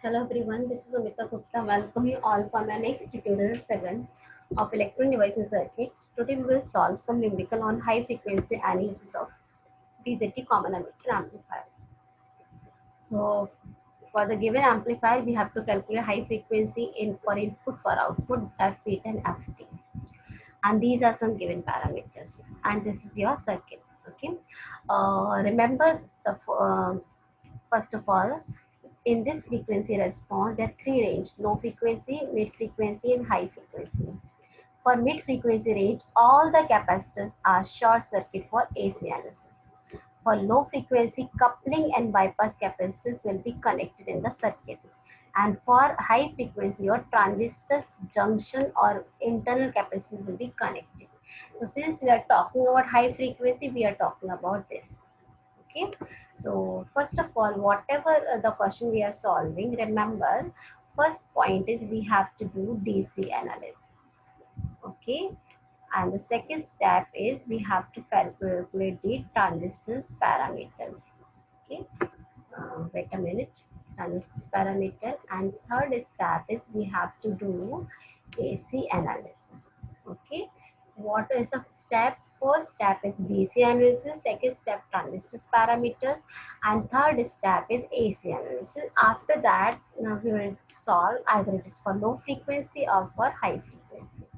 Hello everyone, this is Amita Gupta. Welcome you all for my next tutorial 7 of electron devices circuits. Today we will solve some numerical on high frequency analysis of DZT common emitter amplifier. So for the given amplifier, we have to calculate high frequency in for input, for output, F beta and FT. And these are some given parameters. And this is your circuit. Okay. Remember the first of all, in this frequency response, there are three range: low frequency, mid frequency, and high frequency. For mid frequency range, all the capacitors are short circuit for AC analysis. For low frequency, coupling and bypass capacitors will be connected in the circuit. And for high frequency, your transistors, junction or internal capacitors will be connected. So since we are talking about high frequency, we are talking about this. Okay, so first of all, whatever the question we are solving, remember first point is we have to do DC analysis. Okay, and the second step is we have to calculate the transistors parameters. Okay, wait a minute, transistors parameter, and third step is we have to do AC analysis. Okay, what is the steps? First step is DC analysis, second step transistors parameters, and third step is AC analysis. After that, now we will solve either it is for low frequency or for high frequency.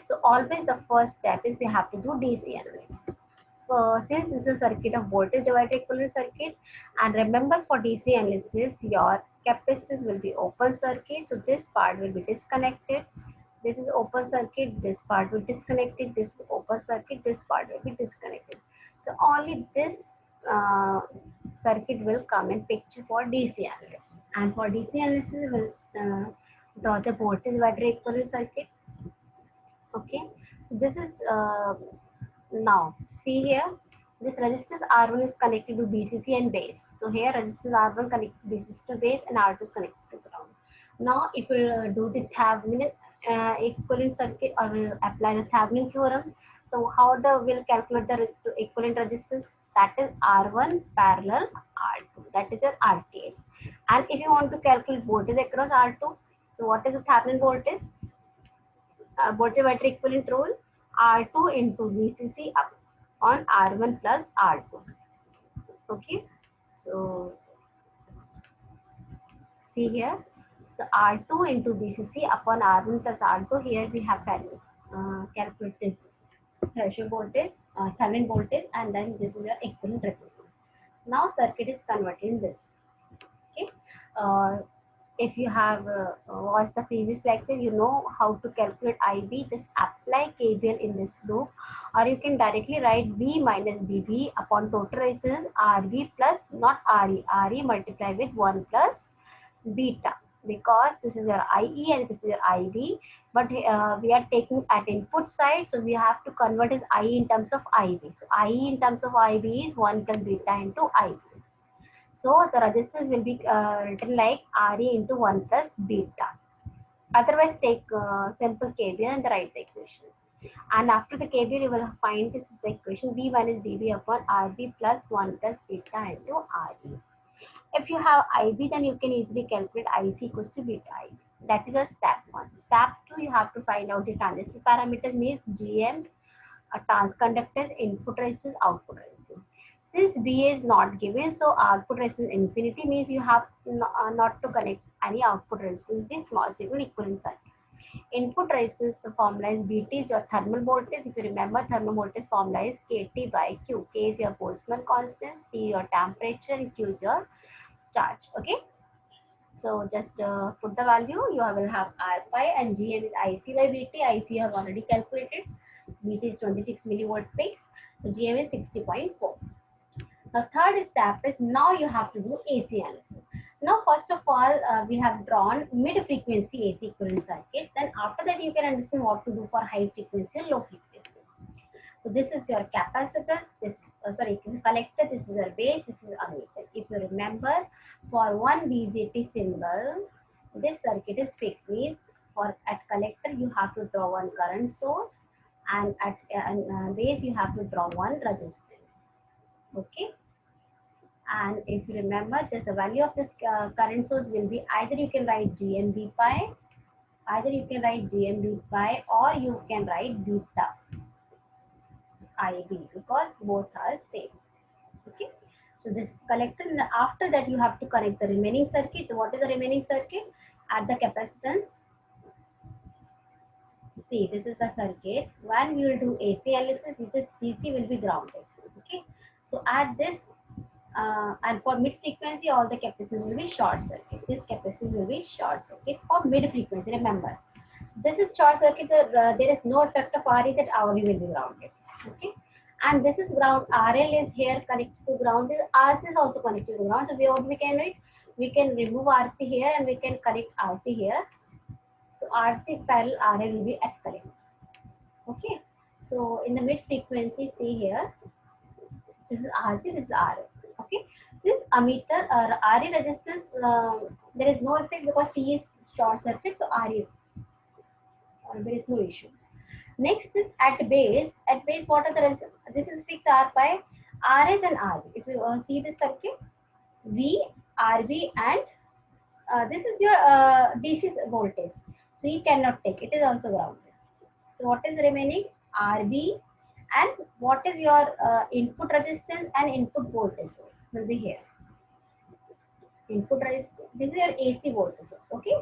So always the first step is we have to do DC analysis. Since this is a circuit of voltage divider equivalent circuit, and remember for DC analysis, your capacitors will be open circuit, so this part will be disconnected. This is open circuit, this part will be disconnected, this is open circuit, this part will be disconnected. So only this uh, circuit will come in picture for DC analysis. And for DC analysis, we will draw the voltage divider equivalent circuit. Okay, so this is now see here, this resistance R1 is connected to BCC and base. So here resistance R1 connected to BCC to base and R2 is connected to ground. Now if we do the Thevenin equivalent circuit, or will apply the Thevenin theorem, so how the will calculate the equivalent resistance? That is R1 parallel R2, that is your RTH. And if you want to calculate voltage across R2, so what is the Thevenin voltage? Voltage equivalent rule, R2 into VCC up on R1 plus R2. Okay, so see here, so R2 into VCC upon R1 plus R2. Here we have calculated threshold voltage, Thevenin voltage, and then this is your equivalent resistance. Now circuit is converted in this. Okay, uh, if you have watched the previous lecture, you know how to calculate IB. Just apply KVL in this loop, or you can directly write V minus BB upon total resistance RB plus not RE. RE multiply with 1 plus beta, because this is your IE and this is your IB, but we are taking at input side, so we have to convert as IE in terms of IB. So IE in terms of IB is 1 plus beta into IB. So the resistance will be written like RE into 1 plus beta. Otherwise, take simple KVL and write the equation. And after the KVL, you will find this equation V minus dB upon RB plus 1 plus beta into RE. If you have IB, then you can easily calculate IC equals to beta IB. That is your step 1. Step 2, you have to find out the transistor parameters, means GM, transconductors, input resistance, output resistance. Since B is not given, so output resistance infinity, means you have not to connect any output resistance. This small signal equivalent circuit. Input resistance, the formula is BT is your thermal voltage. If you remember, thermal voltage formula is KT by Q. K is your Boltzmann constant, T your temperature, and Q is your charge. Okay. So just put the value. You will have R pi and GM is IC by BT. IC you have already calculated. BT is 26 millivolt peaks. So GM is 60.4. Now third step is now you have to do AC analysis. Now first of all, we have drawn mid frequency AC equivalent circuit. Then after that you can understand what to do for high frequency and low frequency. So this is your capacitors, this collector, this is your base, this is ammeter. If you remember, for one BJT symbol, this circuit is fixed, means for at collector you have to draw one current source, and at base you have to draw one resistance. Okay. And if you remember, this the value of this current source will be either you can write GMB pi, or you can write beta IB, because both are same. Okay. So this collector, and after that you have to connect the remaining circuit. What is the remaining circuit? At the capacitance. See, this is the circuit. When we will do AC analysis, this DC will be grounded. Okay. So at this, and for mid frequency, all the capacitors will be short circuit. This capacitor will be short circuit for mid frequency. Remember, this is short circuit. There is no effect of RE, that RE will be grounded. Okay. And this is ground. RL is here connected to ground. RC is also connected to ground. So what we can write? We can remove RC here and we can connect RC here. So RC parallel RL will be at current. Okay. So in the mid frequency, see here, this is RC, this is RL. Okay. This ammeter RE resistance, there is no effect because C is short circuit, so RE, there is no issue. Next is at base. At base, what are the this is fixed R by RS and RB. If you see this circuit, V, RB, and this is your DC voltage. So you cannot take it is also grounded. So what is remaining? RB, and what is your input resistance and input voltage source will be here. Input resistance. This is your AC voltage source. Okay,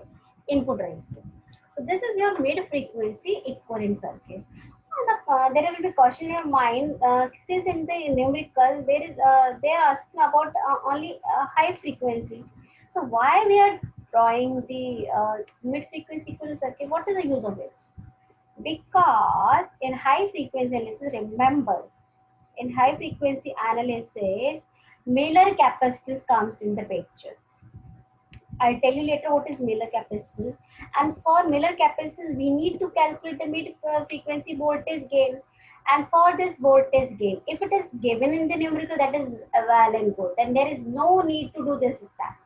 input resistance. So this is your mid frequency equivalent circuit. There will be question in your mind, since in the numerical there is they are asking about only high frequency. So why we are drawing the mid frequency equivalent circuit? What is the use of it? Because in high frequency analysis, remember, in high frequency analysis, Miller capacitance comes in the picture. I'll tell you later what is Miller capacitance. And for Miller capacitance, we need to calculate the mid frequency voltage gain. And for this voltage gain, if it is given in the numerical, that is well and good. Then there is no need to do this step.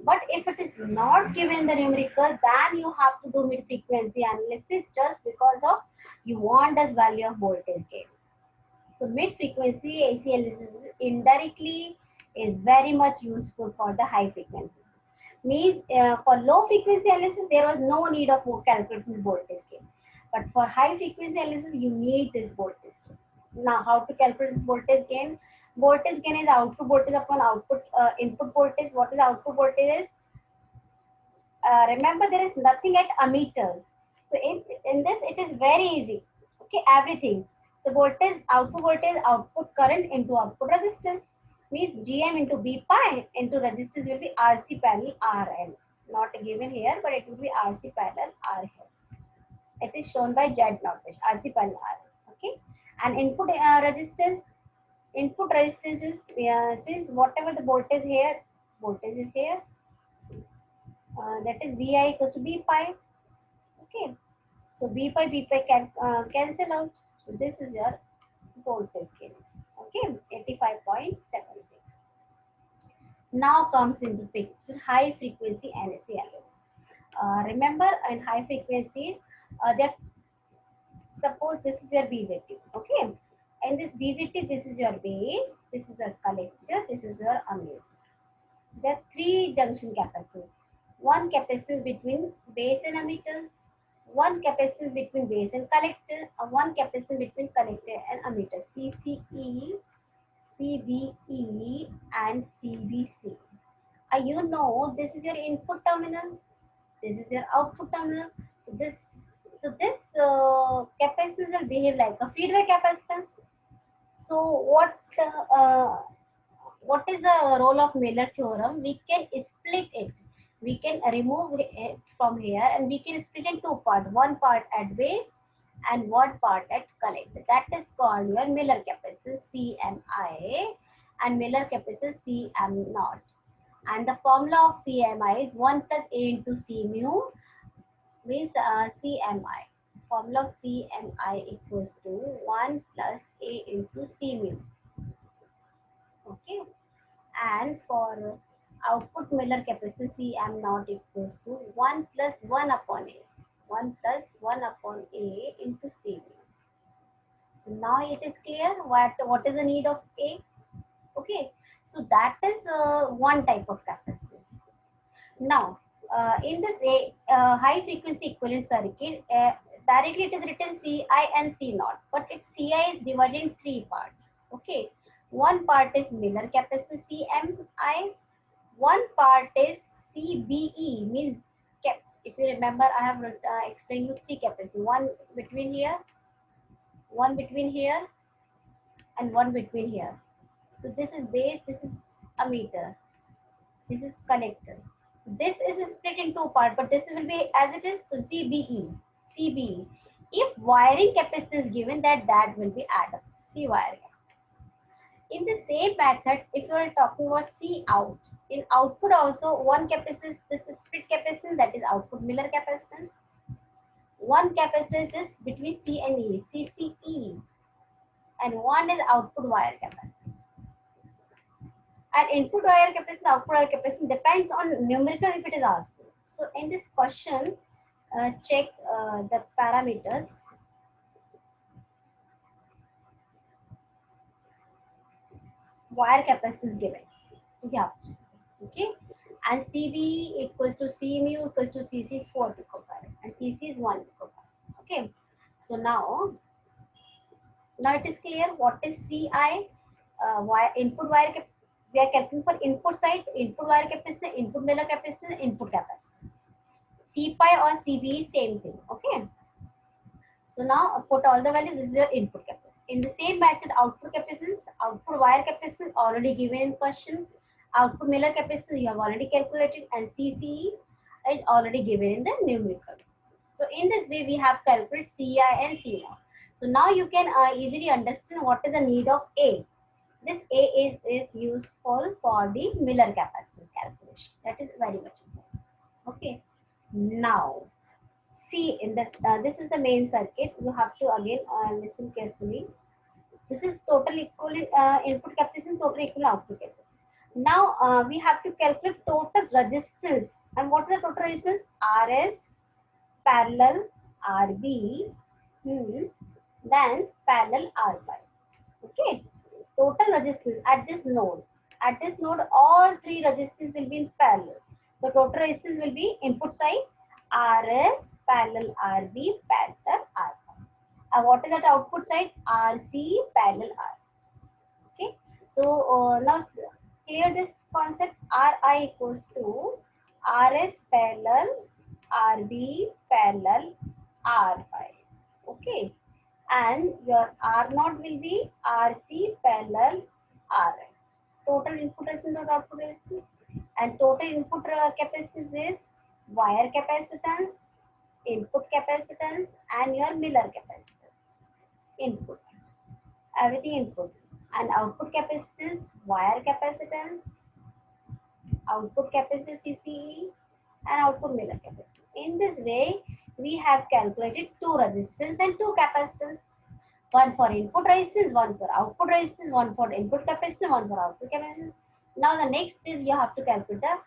But if it is not given in the numerical, then you have to do mid frequency analysis just because of you want this value of voltage gain. So mid frequency AC analysis indirectly is very much useful for the high frequency. Means for low frequency analysis, there was no need of calculating voltage gain. But for high frequency analysis, you need this voltage gain. Now, how to calculate this voltage gain? Voltage gain is output voltage upon output input voltage. What is output voltage is? Remember, there is nothing at ammeters. So in this, it is very easy. Okay, everything. The voltage, output current into output resistance, means GM into B pi into resistance will be RC parallel RL. Not given here, but it will be RC parallel RL. It is shown by Z notation, RC parallel RL. Okay, and input resistance is since whatever the voltage is here, that is Vi equals to B pi. Okay, so B pi can cancel out. So this is your voltage gain. Okay, 85.76. Now comes into picture high frequency NSE remember, in high frequencies, that suppose this is your BZT. Okay, and this BZT, this is your base, this is your collector, this is your ammeter. There are three junction capacitors. One capacitor between base and ammeter, one capacitor between base and collector, one capacitor between collector and ammeter. CCE, CBE, and CBC. You know, this is your input terminal, this is your output terminal. So this capacitance will behave like a feedback capacitance. So what is the role of Miller theorem? We can split it. We can remove it from here and we can split in two parts. One part at base and one part at collector. That is called your Miller capacitance CMI and Miller capacitance CM naught. And the formula of CMI is 1 plus A into C mu, means CMI. Formula of CMI equals to 1 plus A into C mu. Okay. And for output Miller capacitance CM naught equals to 1 plus 1 upon A. 1 plus 1 upon A into C mu. So now it is clear what is the need of A. Okay. So that is one type of capacitance. Now, in this high frequency equivalent circuit, directly it is written Ci and C naught, but its Ci is divided in three parts. Okay, one part is Miller capacitance CMI, one part is CBE, means if you remember, I have explained you three capacitors: one between here, and one between here. So this is base, this is ammeter, this is connector. This is split in two parts, but this will be as it is. So CBE. If wiring capacity is given, that will be added up. C wiring. In the same method, if you are talking about C out, in output also one capacitance, this is split capacitance, that is output Miller capacitance. One capacitance is between C and E, CCE, and one is output wire capacitance. And input wire capacity, output wire capacity depends on numerical if it is asked. So in this question, check the parameters. Wire capacity is given. Yeah. Okay. And CB equals to CMU equals to CC is 4 picofarad and CC is 1 picofarad. Okay. So now it is clear what is CI. Wire input wire capacity. We are calculating for input side, input wire capacity, input Miller capacity, input capacity. C pi or CB same thing. Okay. So now put all the values. This is your input capacity. In the same method, output capacitance, output wire capacitance already given in question. Output Miller capacitance you have already calculated, and CCE is already given in the numerical. So in this way we have calculated CI and C0. So now you can easily understand what is the need of A. This A is useful for the Miller capacitance calculation. That is very much important. Okay. Now see in this this is the main circuit. You have to again listen carefully. This is total equivalent input capacitance, total equivalent output capacitance. Now we have to calculate total resistance. And what is the total resistance? RS parallel RB, then parallel RY. Okay. Total resistance at this node. At this node, all three resistors will be in parallel. So total resistance will be input side RS parallel RB parallel RY. And what is that output side? RC parallel R. Okay. So now clear this concept. Ri equals to Rs parallel Rb parallel Ri. Okay. And your R naught will be Rc parallel Ri. Total input resistance or output resistance. And total input capacitance is wire capacitance, input capacitance, and your Miller capacitance. Input. Everything input. And output capacitance, wire capacitance, output capacitance CCE, and output Miller capacitance. In this way, we have calculated two resistance and two capacitance. One for input resistance, one for output resistance, one for input capacitance, one for output capacitance. Now the next is you have to calculate the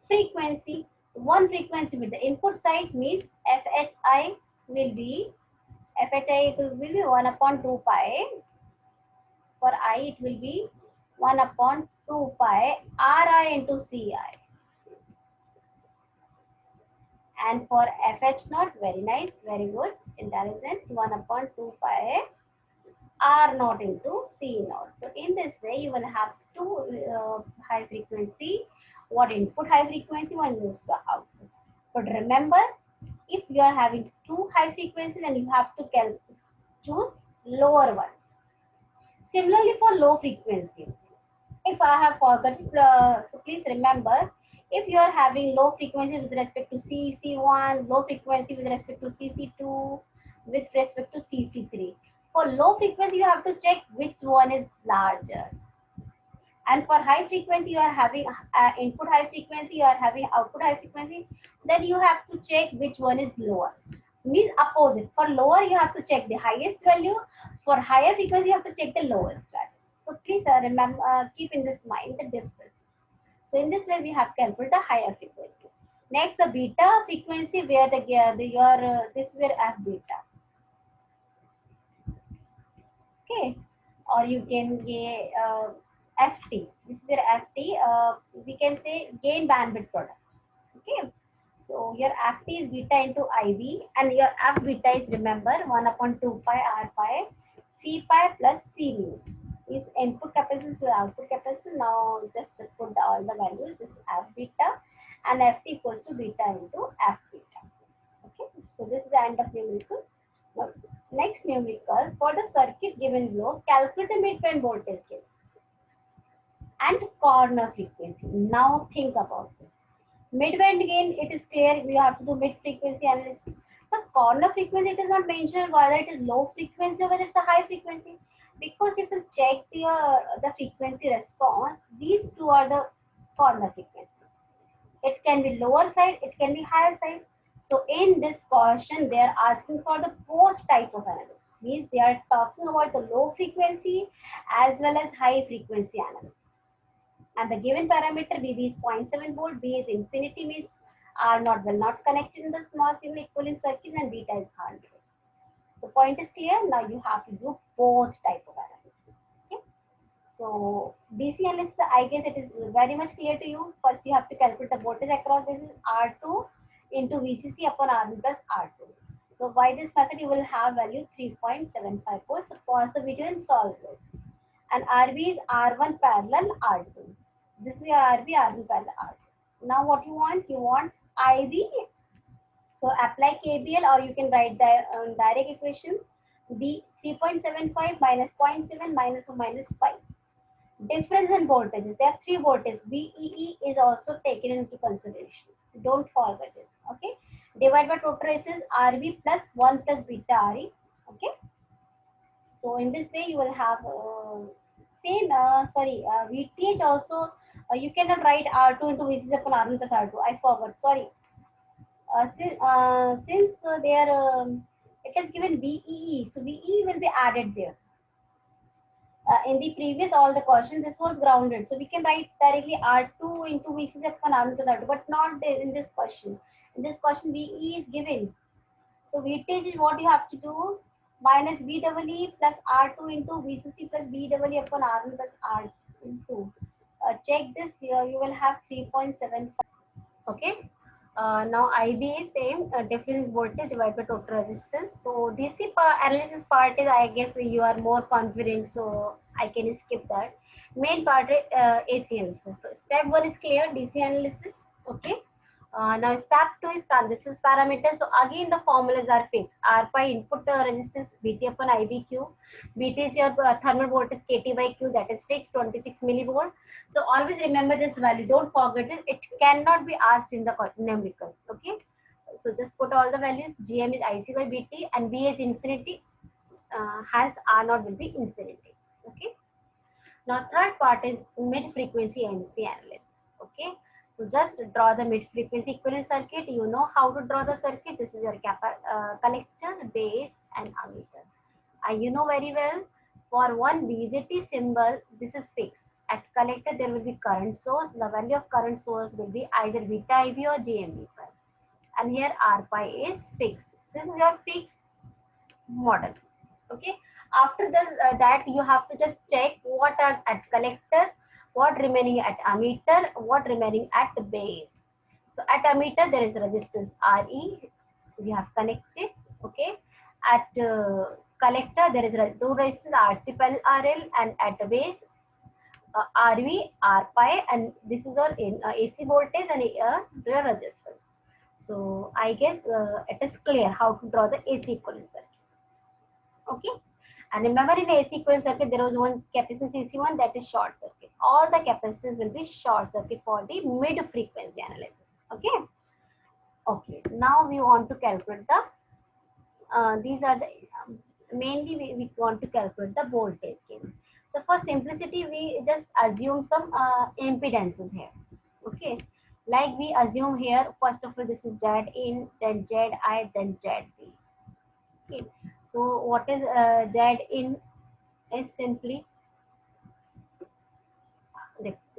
frequency. One frequency with the input side means FHI will be 1 upon 2 pi. For I it will be 1 upon 2 pi Ri into Ci. And for FH naught, very nice, very good, intelligent, 1 upon 2 pi R naught into C naught. So in this way, you will have two high frequency, one input high frequency, one is the output. But remember, if you are having two high frequencies, then you have to choose lower one. Similarly for low frequency, if I have forgotten, so please remember, if you are having low frequency with respect to CC1, low frequency with respect to CC2, with respect to CC3. For low frequency, you have to check which one is larger. And for high frequency, you are having input high frequency, you are having output high frequency, then you have to check which one is lower. Means opposite. For lower, you have to check the highest value. For higher frequency, you have to check the lowest value. So please remember, keep in this mind the difference. So in this way, we have calculated the higher frequency. Next, the beta frequency where this is where F beta. Okay, or you can FT. This is your FT. We can say gain bandwidth product. Okay. So your FT is beta into IB, and your F beta is, remember, 1 upon 2 pi R pi C pi plus C mu. Is input capacitance to output capacitance. Now just put all the values. This is F beta, and FT equals to beta into F beta. Okay. So this is the end of numerical. Now, next numerical, for the circuit given below, calculate the midpoint voltage gain and corner frequency. Now think about this. Mid-band gain, it is clear we have to do mid-frequency analysis. But corner frequency, it is not mentioned whether it is low frequency or whether it's a high frequency. Because if you check the frequency response, these two are the corner frequency. It can be lower side, it can be higher side. So in this question, they are asking for the both type of analysis. Means they are talking about the low frequency as well as high frequency analysis. And the given parameter VB is 0.7 volt, B is infinity, means are not connected in the small signal equivalent circuit, and beta is 100. The point is clear. Now you have to do both type of analysis. Okay. So DC analysis, I guess it is very much clear to you. First you have to calculate the voltage across. This is R2 into VCC upon R1 plus R2. So by this method you will have value 3.75 volts. So pause the video and solve this. And RB is R1 parallel R2. This is your RB, R1 parallel R2. Now what you want? You want IB. So apply KBL, or you can write the direct equation. B 3.75 minus 0.7 minus 5. Difference in voltages. There are three voltages. VEE is also taken into consideration. Don't forget it. Okay. Divide by total resistance RB plus 1 plus beta RE. Okay. So in this way you will have same. VTH also. You cannot write R2 into VCC upon R1 plus R2. I forgot. Sorry. Since there it is given VEE, so VEE will be added there. In the previous all the questions, this was grounded, so we can write directly R2 into VCC upon R1 plus R2, but not there in this question. In this question, VE is given. So VTH is what you have to do, minus VEE plus R2 into VCC plus VEE upon R1 plus R2. Check this here, you will have 3.75. Okay. Now IB is same, difference voltage divided by total resistance. So DC analysis part is, I guess you are more confident, so I can skip that. Main part is AC analysis. So step 1 is clear, DC analysis. Okay. Now step 2 is transistors parameters. So again the formulas are fixed. R pi input resistance BT upon IBQ. BT is your thermal voltage KT by Q, that is fixed 26 millivolt. So always remember this value. Don't forget it. It cannot be asked in the numerical. Okay. So just put all the values. GM is IC by BT, and B is infinity. Hence R naught will be infinity. Okay. Now third part is mid-frequency MC analysis. Okay. So just draw the mid-frequency equivalent circuit. You know how to draw the circuit. This is your collector, base, and ammeter. You know very well. For one BJT symbol, this is fixed. At collector, there will be current source. The value of current source will be either beta IB or GMB pi. And here R pi is fixed. This is your fixed model. Okay. After this, that you have to just check what are at collector, what remaining at ammeter, what remaining at base. So at ammeter there is resistance RE, we have connected. Okay. At collector there is two resistance RC parallel RL, and at the base RV, R pi, and this is our AC voltage and real resistance. So I guess it is clear how to draw the AC equivalent circuit. Okay. And remember, in AC equivalent circuit, there was one capacitance AC1, that is short circuit. All the capacitance will be short circuit for the mid frequency analysis. Okay. Okay. Now we want to calculate the, these are the, mainly we want to calculate the voltage gain. So for simplicity, we just assume some impedances here. Okay. Like we assume here, first of all, this is Z in, then Z I, then Z B. Okay. So what is Z in is simply,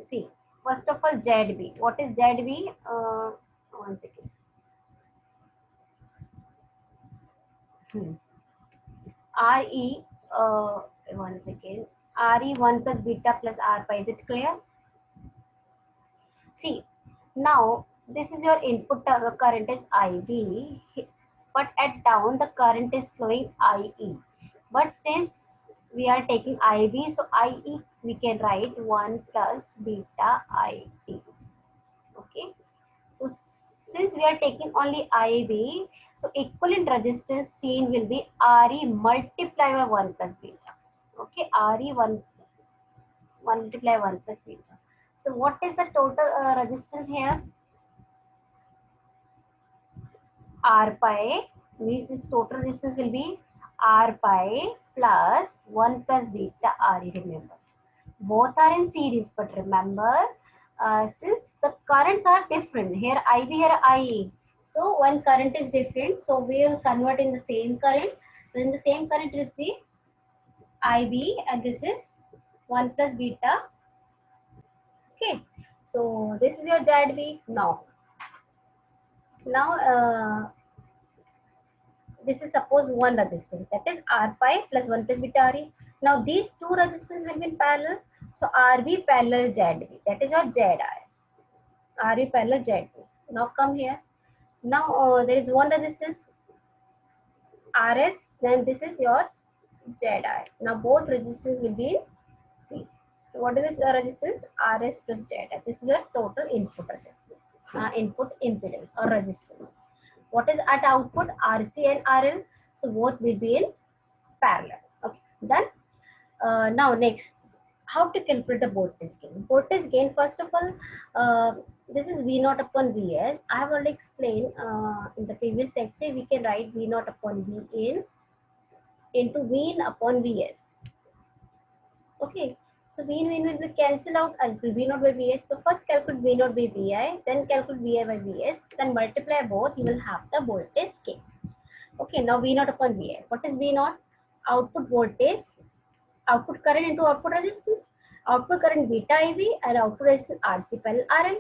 see, first of all, ZB. What is ZB? One second. RE, one second. RE 1 plus beta plus R pi. Is it clear? See, now this is your input current is IB, but at down the current is flowing IE. But since we are taking IB, so IE we can write 1 plus beta IT. Okay. So since we are taking only IB, so equivalent resistance seen will be RE multiplied by 1 plus beta. Okay, RE 1 multiply 1 plus beta. So what is the total resistance here? R pi means this total resistance will be R pi plus 1 plus beta RE. Remember, both are in series, but remember, since the currents are different, here IB, here IE, so one current is different, so we will convert in the same current. So in the same current is the IB, and this is 1 plus beta. Okay, so this is your ZB. Now this is suppose one resistance, that is R pi plus 1 plus beta RE. Now these two resistors will be in parallel, so RB parallel ZB, that is your ZI. RB parallel ZB. Now come here. Now there is one resistance RS, then this is your ZI. Now both resistors will be in C. So what is this resistance? RS plus ZI. This is your total input resistance, input impedance or resistance. What is at output? RC and RL. So both will be in parallel. Okay, done. Now next, how to calculate the voltage gain? Voltage gain, first of all, this is V naught upon Vs. I have already explained in the previous lecture. We can write V naught upon V in into V in upon Vs. Okay, so V in will be cancel out and V naught by Vs. So first calculate V naught by Vi, then calculate Vi by Vs, then multiply both. You will have the voltage gain. Okay, now V naught upon Vi. What is V naught? Output voltage, output current into output resistance, output current beta IV and output resistance RC parallel RL.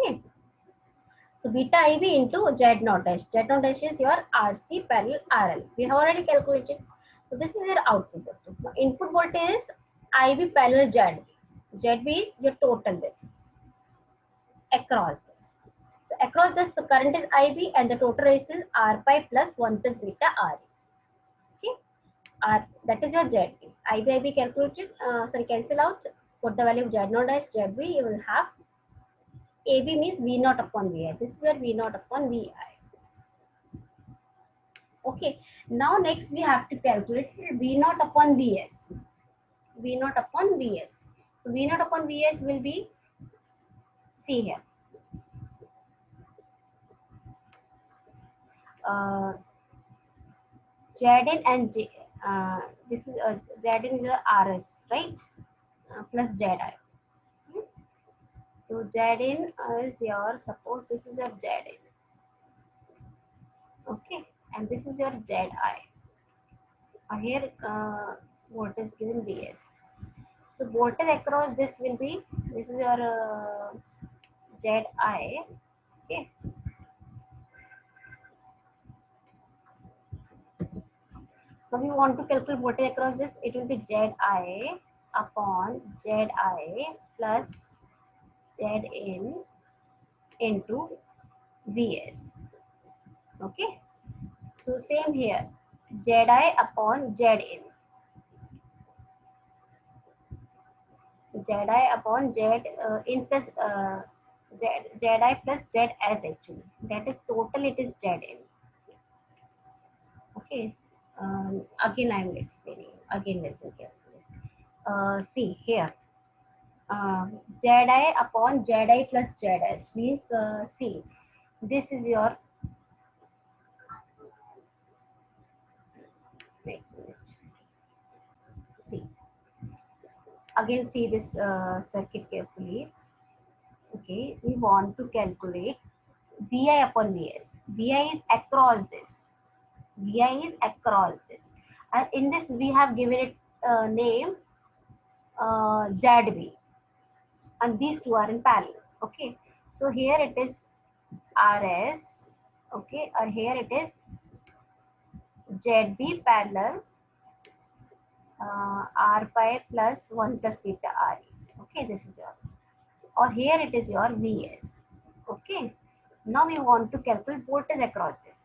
Okay, so beta IV into Z naught dash. Z naught dash is your RC parallel RL. We have already calculated. So this is your output voltage. Now input voltage is IV parallel ZB. ZB is your total this across this. So across this, the current is IB and the total resistance R pi plus 1 plus beta RE. Okay. That is your ZB. IB calculated, sorry, cancel out, put the value of Z naught dash ZB, you will have AB means V naught upon Vi. This is your V naught upon Vi. Okay, now next we have to calculate V naught upon Vs. V naught upon Vs. So V naught upon Vs will be, see here. Zn and J, this is Zn is your Rs, right? Plus Zi. So Zn is your, suppose this is your Zn. Okay, and this is your Zi. Here voltage given Vs. So voltage across this will be, this is your Zi. Okay. So we want to calculate voltage across this, it will be Zi upon Zi plus Zn into Vs. Okay. So same here, Zi upon Zn. Zi upon Z in plus Zi plus Zs actually. That is total, it is Zn. Okay. Again I will explain. Again listen carefully. See here. Zi upon Zi plus Zs means, see, this is your, wait a minute. See, again see this circuit carefully. Okay, we want to calculate Vi upon Vs. Vi is across this. Vi is across this. And in this we have given it name ZB. And these two are in parallel. Okay, so here it is RS. Okay, or here it is ZB parallel R pi plus 1 plus theta Re. Okay, this is your, or here it is your Vs. Okay, now we want to calculate voltage across this.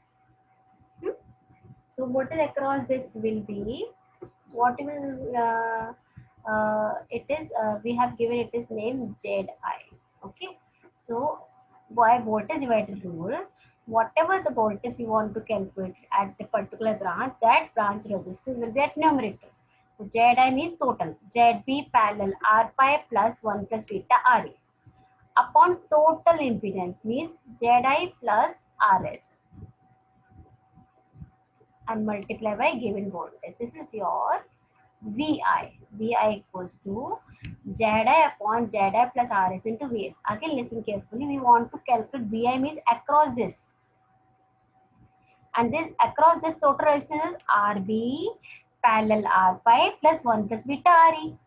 So voltage across this will be, what will it is, we have given it is name Zi. Okay, so by voltage divider rule, whatever the voltage we want to calculate at the particular branch, that branch resistance will be at numerator. So Zi means total, Zb parallel R pi plus 1 plus beta Ra upon total impedance means Zi plus Rs and multiply by given voltage. This is your VI. VI equals to Zi upon Zi plus Rs into Vs. Again, listen carefully. We want to calculate VI means across this. And this across this total resistance is RB parallel R pi plus 1 plus beta Re.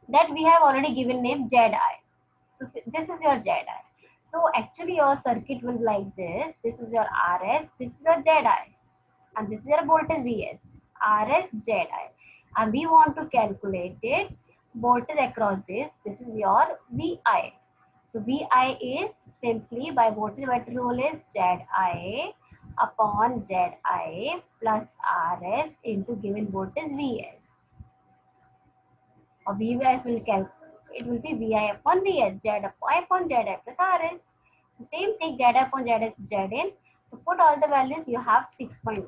That we have already given name Zi. So this is your Zi. So actually your circuit will be like this. This is your Rs. This is your Zi. And this is your voltage Vs, Rs, Zi. And we want to calculate it voltage across this. This is your Vi. So Vi is simply by voltage divider rule is Zi upon Zi plus Rs into given voltage Vs. Or Vs will calculate, it will be Vi upon Vs, Zi upon Zi plus Rs. The same thing, Zi upon Zi is Zin. To put all the values, you have 6.1.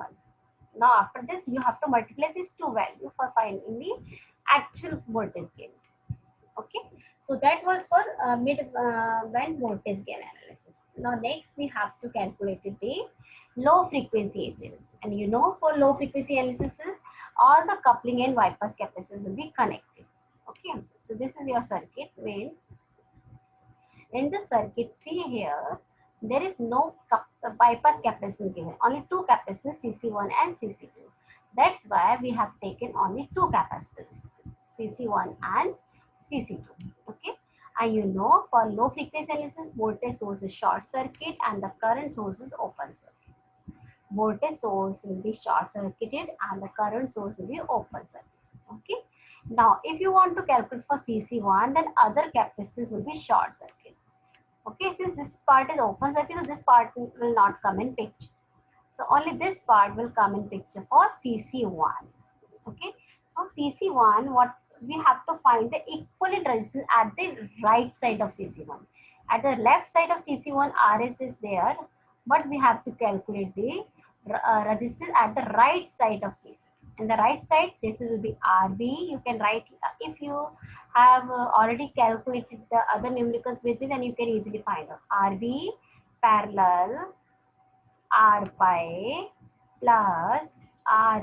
Now after this you have to multiply these two values for finding the actual voltage gain. Okay, so that was for mid-band voltage gain analysis. Now next we have to calculate the low frequency ACs, and you know for low frequency analysis all the coupling and bypass capacitors will be connected. Okay, so this is your circuit. When in the circuit, see here, there is no bypass capacitance given, only two capacitors CC1 and CC2. That's why we have taken only two capacitors, CC1 and CC2. Okay, and you know for low frequency analysis, voltage source is short circuit and the current source is open circuit. Voltage source will be short circuited and the current source will be open circuit. Okay, now if you want to calculate for CC1, then other capacitors will be short circuit. Okay, since this part is open circuit, so this part will not come in picture. So only this part will come in picture for CC1. Okay, so CC1, what we have to find the equivalent resistance at the right side of CC1. At the left side of CC1, Rs is there, but we have to calculate the resistance at the right side of CC. In the right side, this will be RB. You can write, if you have already calculated the other numericals with me, then you can easily find out. RB parallel R pi plus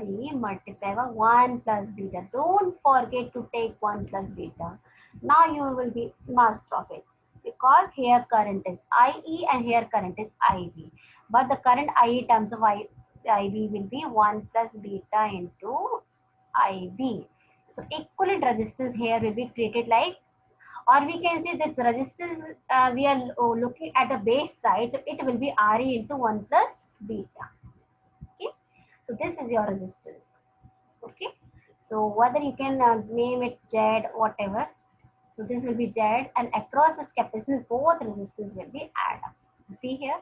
Re multiplied by 1 plus beta. Don't forget to take 1 plus beta. Now you will be master of it, because here current is IE and here current is IV. But the current IE terms of IV will be 1 plus beta into IB. So equivalent resistance here will be treated like, or we can say this resistance we are looking at the base side, so it will be Re into 1 plus beta. Okay, so this is your resistance. Okay, so whether you can name it Z, whatever. So this will Z, and across this capacitance both resistance will be add up. You see here,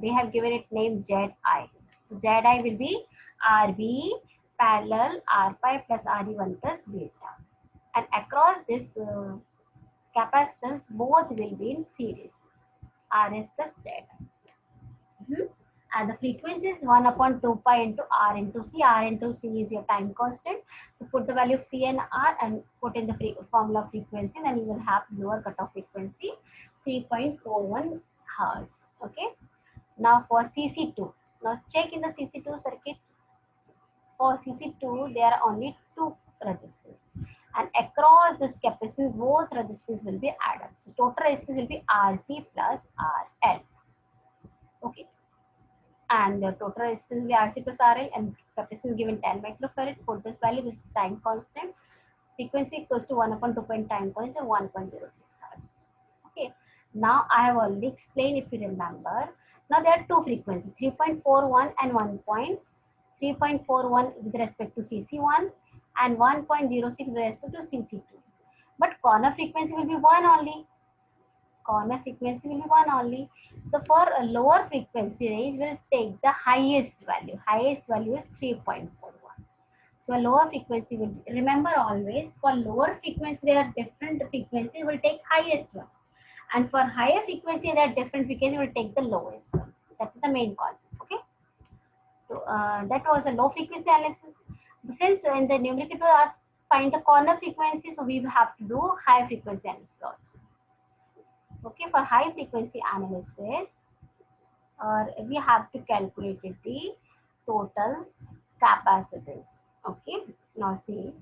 they have given it name Zi. So Zi will be Rb parallel R pi plus Re1 plus beta, and across this capacitance both will be in series, Rs plus Z. And the frequency is 1 upon 2 pi into R into C. R into C is your time constant. So put the value of C and R and put in the formula of frequency, then you will have lower cutoff frequency 3.41 Hz. Okay. Now for CC2. Now check in the CC2 circuit. For CC2, there are only two resistors. And across this capacitance, both resistors will be added. So total resistance will be RC plus RL. Okay. And the total resistance will be RC plus RL, and capacitance given 10 microfarad. Put this value, this is time constant. Frequency equals to 1 upon 2 point time constant, 1.06 Hz. Okay. Now I have already explained, if you remember. Now there are two frequencies, 3.41 and 3.41 with respect to CC1, and 1.06 with respect to CC2. But corner frequency will be 1 only. Corner frequency will be 1 only. So for a lower frequency range, we'll take the highest value. Highest value is 3.41. So a lower frequency will be, remember always for lower frequency there are different frequencies, will take highest one. And for higher frequency there are different frequencies, will take the lowest one. That is the main concept. Okay. So that was a low frequency analysis. Since in the numerical to ask find the corner frequency, so we have to do high frequency analysis also. Okay, for high frequency analysis, we have to calculate the total capacitance. Okay, now see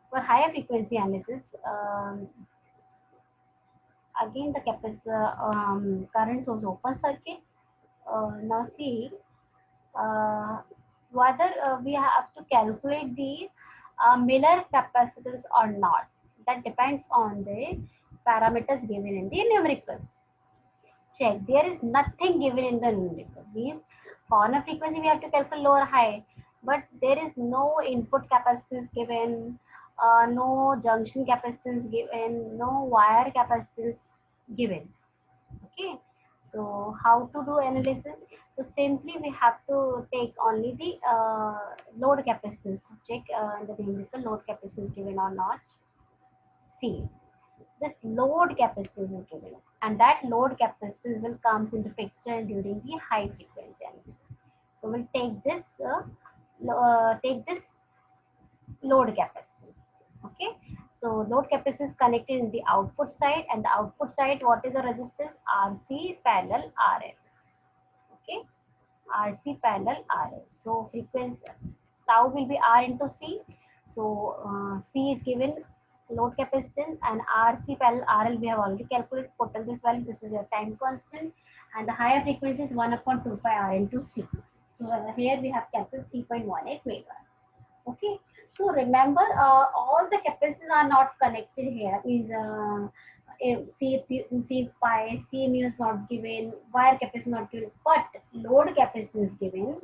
for higher frequency analysis, again the capacitor current source open circuit. Now see whether we have to calculate the Miller capacitance or not. That depends on the parameters given in the numerical. Check, there is nothing given in the numerical. Means corner frequency we have to calculate low or high, but there is no input capacitance given, no junction capacitance given, no wire capacitance given. Okay, so how to do analysis? So simply we have to take only the load capacitance. Check the numerical load capacitance given or not. See, this load capacitance is given, and that load capacitance will comes into picture during the high frequency analysis. So we'll take this load capacitance. Okay, so load capacitance is connected in the output side, and the output side, what is the resistance? RC parallel RL. Okay, RC parallel RL. So frequency tau will be R into C. So C is given load capacitance, and RC parallel RL we have already calculated. Total this value. This is your time constant, and the higher frequency is 1/2 pi R into C. So here we have calculated 3.18 megahertz. Okay, so remember all the capacitors are not connected here. Is C pi, C mu is not given, wire capacity not given, but load capacity is given,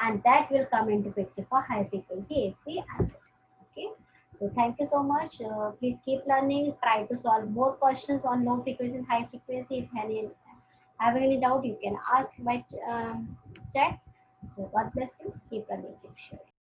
and that will come into picture for high frequency AC analysis. Okay, so thank you so much. Please keep learning. Try to solve more questions on low frequency and high frequency. If any have any doubt, you can ask by chat. So God bless you. Keep learning. Keep sharing.